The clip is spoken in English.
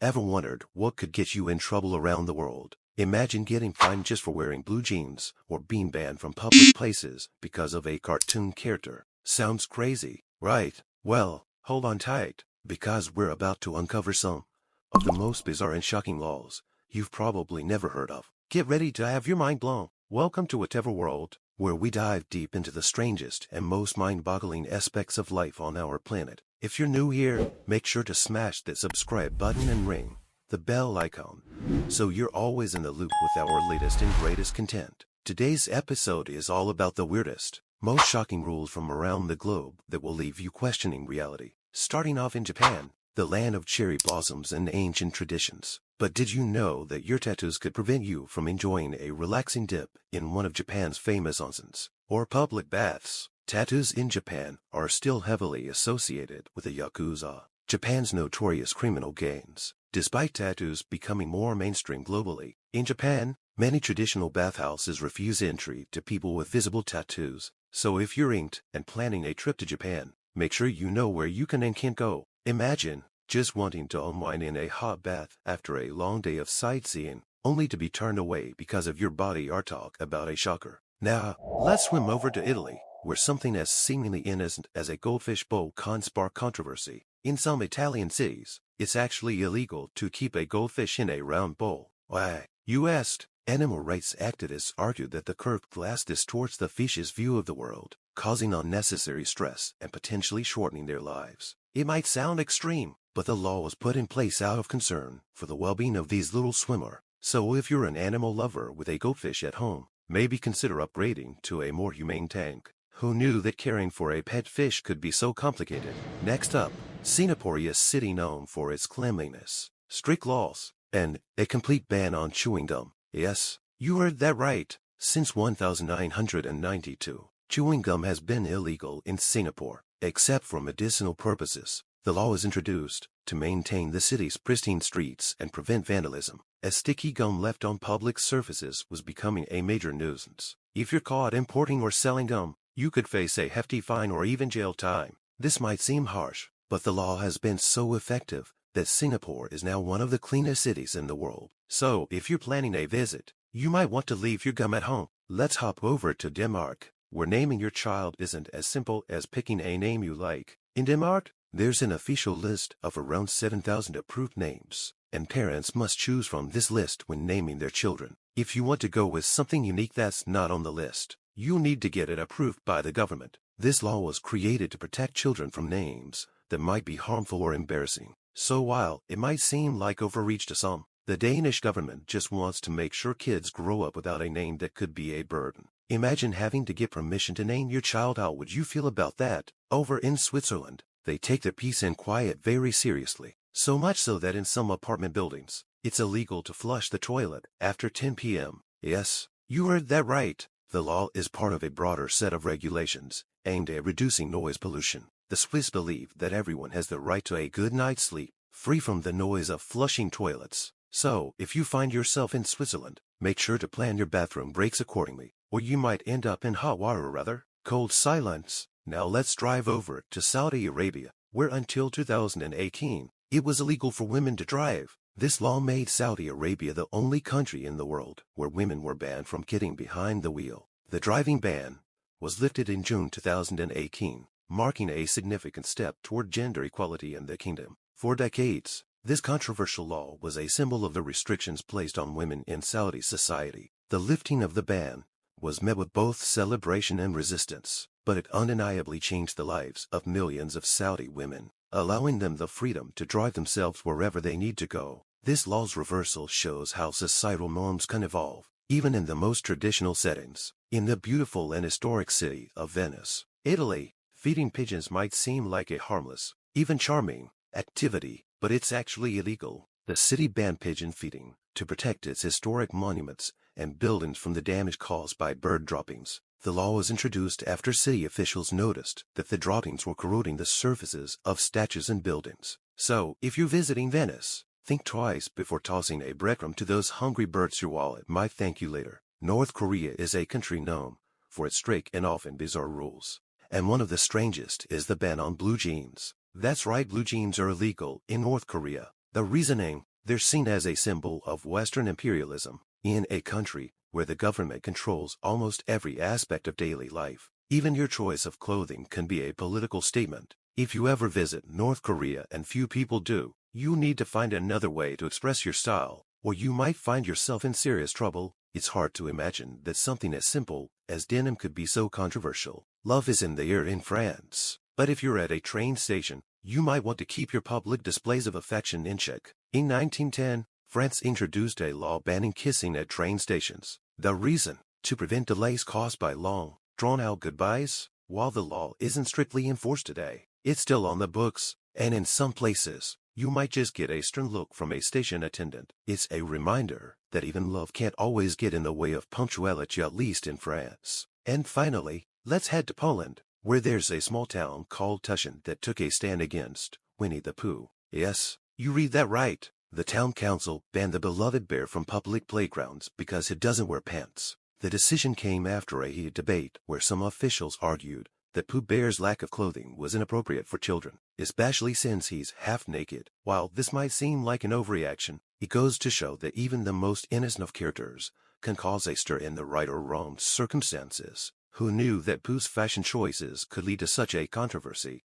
Ever wondered what could get you in trouble around the world? Imagine getting fined just for wearing blue jeans or being banned from public places because of a cartoon character. Sounds crazy, right? Well, hold on tight, because we're about to uncover some of the most bizarre and shocking laws you've probably never heard of. Get ready to have your mind blown. Welcome to Whatever World, where we dive deep into the strangest and most mind-boggling aspects of life on our planet. If you're new here, make sure to smash that subscribe button and ring the bell icon so you're always in the loop with our latest and greatest content. Today's episode is all about the weirdest, most shocking rules from around the globe that will leave you questioning reality. Starting off in Japan, the land of cherry blossoms and ancient traditions. But did you know that your tattoos could prevent you from enjoying a relaxing dip in one of Japan's famous onsens or public baths? Tattoos in Japan are still heavily associated with the Yakuza, Japan's notorious criminal gangs. Despite tattoos becoming more mainstream globally, in Japan, many traditional bathhouses refuse entry to people with visible tattoos. So if you're inked and planning a trip to Japan, make sure you know where you can and can't go. Imagine just wanting to unwind in a hot bath after a long day of sightseeing, only to be turned away because of your body art talk about a shocker. Now, let's swim over to Italy, where something as seemingly innocent as a goldfish bowl can spark controversy. In some Italian cities, it's actually illegal to keep a goldfish in a round bowl. Why? You asked. Animal rights activists argued that the curved glass distorts the fish's view of the world, causing unnecessary stress and potentially shortening their lives. It might sound extreme, but the law was put in place out of concern for the well-being of these little swimmers. So if you're an animal lover with a goldfish at home, maybe consider upgrading to a more humane tank. Who knew that caring for a pet fish could be so complicated? Next up, Singapore is a city known for its cleanliness, strict laws, and a complete ban on chewing gum. Yes, you heard that right. Since 1992, chewing gum has been illegal in Singapore, except for medicinal purposes. The law was introduced to maintain the city's pristine streets and prevent vandalism, as sticky gum left on public surfaces was becoming a major nuisance. If you're caught importing or selling gum, you could face a hefty fine or even jail time. This might seem harsh, but the law has been so effective that Singapore is now one of the cleanest cities in the world. So, if you're planning a visit, you might want to leave your gum at home. Let's hop over to Denmark, where naming your child isn't as simple as picking a name you like. In Denmark, there's an official list of around 7,000 approved names, and parents must choose from this list when naming their children. If you want to go with something unique that's not on the list, you'll need to get it approved by the government. This law was created to protect children from names that might be harmful or embarrassing. So while it might seem like overreach to some, the Danish government just wants to make sure kids grow up without a name that could be a burden. Imagine having to get permission to name your child. How would you feel about that? Over in Switzerland, they take their peace and quiet very seriously. So much so that in some apartment buildings, it's illegal to flush the toilet after 10 p.m. Yes, you heard that right. The law is part of a broader set of regulations aimed at reducing noise pollution. The Swiss believe that everyone has the right to a good night's sleep, free from the noise of flushing toilets. So, if you find yourself in Switzerland, make sure to plan your bathroom breaks accordingly, or you might end up in hot water or rather, cold silence. Now let's drive over to Saudi Arabia, where until 2018, it was illegal for women to drive. This law made Saudi Arabia the only country in the world where women were banned from getting behind the wheel. The driving ban was lifted in June 2018, marking a significant step toward gender equality in the kingdom. For decades, this controversial law was a symbol of the restrictions placed on women in Saudi society. The lifting of the ban was met with both celebration and resistance, but it undeniably changed the lives of millions of Saudi women, allowing them the freedom to drive themselves wherever they need to go. This law's reversal shows how societal norms can evolve, even in the most traditional settings. In the beautiful and historic city of Venice, Italy, feeding pigeons might seem like a harmless, even charming, activity, but it's actually illegal. The city banned pigeon feeding to protect its historic monuments and buildings from the damage caused by bird droppings. The law was introduced after city officials noticed that the droppings were corroding the surfaces of statues and buildings. So, if you're visiting Venice, think twice before tossing a breadcrumb to those hungry birds. Your wallet might thank you later. North Korea is a country known for its strict and often bizarre rules, and one of the strangest is the ban on blue jeans. That's right, blue jeans are illegal in North Korea. The reasoning: They're seen as a symbol of Western imperialism in a country where the government controls almost every aspect of daily life. Even your choice of clothing can be a political statement. If you ever visit North Korea, and few people do, you need to find another way to express your style, or you might find yourself in serious trouble. It's hard to imagine that something as simple as denim could be so controversial. Love is in the air in France. But if you're at a train station, you might want to keep your public displays of affection in check. In 1910, France introduced a law banning kissing at train stations. The reason? To prevent delays caused by long, drawn-out goodbyes. While the law isn't strictly enforced today, it's still on the books, and in some places, you might just get a stern look from a station attendant. It's a reminder that even love can't always get in the way of punctuality, at least in France. And finally, let's head to Poland, where there's a small town called Tuszyn that took a stand against Winnie the Pooh. Yes, you read that right. The town council banned the beloved bear from public playgrounds because it doesn't wear pants. The decision came after a heated debate where some officials argued that Pooh Bear's lack of clothing was inappropriate for children, especially since he's half naked. While this might seem like an overreaction, it goes to show that even the most innocent of characters can cause a stir in the right or wrong circumstances. Who knew that Pooh's fashion choices could lead to such a controversy?